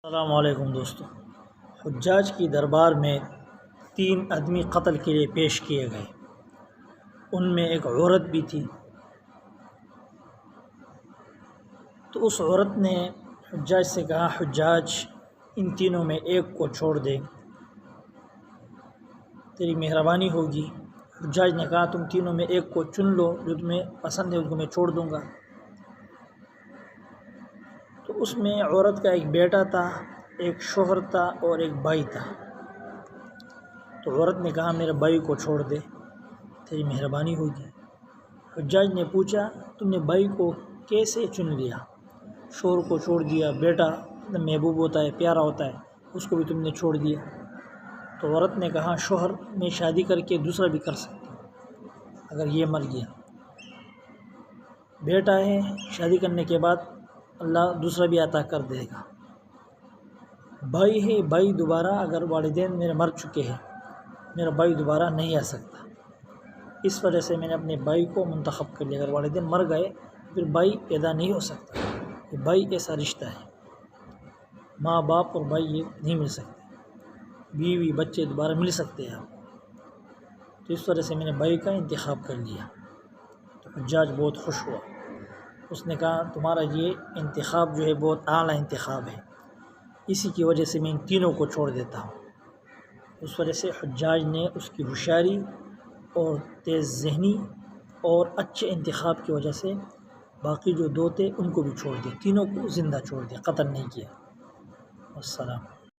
السلام علیکم دوستو، حجاج کی دربار میں 3 آدمی قتل کے لیے پیش کیے گئے۔ ان میں ایک عورت بھی تھی۔ تو اس عورت نے حجاج سے کہا، حجاج ان تینوں میں ایک کو چھوڑ دے، تیری مہربانی ہوگی۔ حجاج نے کہا، تم تینوں میں ایک کو چن لو، جو تمہیں پسند ہے اس کو میں چھوڑ دوں گا۔ تو اس میں عورت کا ایک بیٹا تھا، ایک شوہر تھا اور ایک بھائی تھا۔ تو عورت نے کہا، میرے بھائی کو چھوڑ دے، تیری مہربانی ہوگی۔ حجاج نے پوچھا، تم نے بھائی کو کیسے چن لیا؟ شوہر کو چھوڑ دیا، بیٹا محبوب ہوتا ہے، پیارا ہوتا ہے، اس کو بھی تم نے چھوڑ دیا۔ تو عورت نے کہا، شوہر میں شادی کر کے دوسرا بھی کر سکتی ہوں اگر یہ مر گیا۔ بیٹا ہے، شادی کرنے کے بعد اللہ دوسرا بھی عطا کر دے گا۔ بھائی ہے، بھائی دوبارہ اگر والدین میرے مر چکے ہیں، میرا بھائی دوبارہ نہیں آ سکتا، اس وجہ سے میں نے اپنے بھائی کو منتخب کر لیا۔ اگر والدین مر گئے پھر بھائی پیدا نہیں ہو سکتا، یہ بھائی ایسا رشتہ ہے، ماں باپ اور بھائی یہ نہیں مل سکتے، بیوی بچے دوبارہ مل سکتے ہیں آپ کو۔ تو اس وجہ سے میں نے بھائی کا انتخاب کر لیا۔ تو حجاج بہت خوش ہوا، اس نے کہا، تمہارا یہ انتخاب جو ہے بہت اعلیٰ انتخاب ہے، اسی کی وجہ سے میں ان تینوں کو چھوڑ دیتا ہوں۔ اس وجہ سے حجاج نے اس کی ہوشیاری اور تیز ذہنی اور اچھے انتخاب کی وجہ سے باقی جو 2 تھے ان کو بھی چھوڑ دیا، تینوں کو زندہ چھوڑ دیا، قتل نہیں کیا۔ السلام۔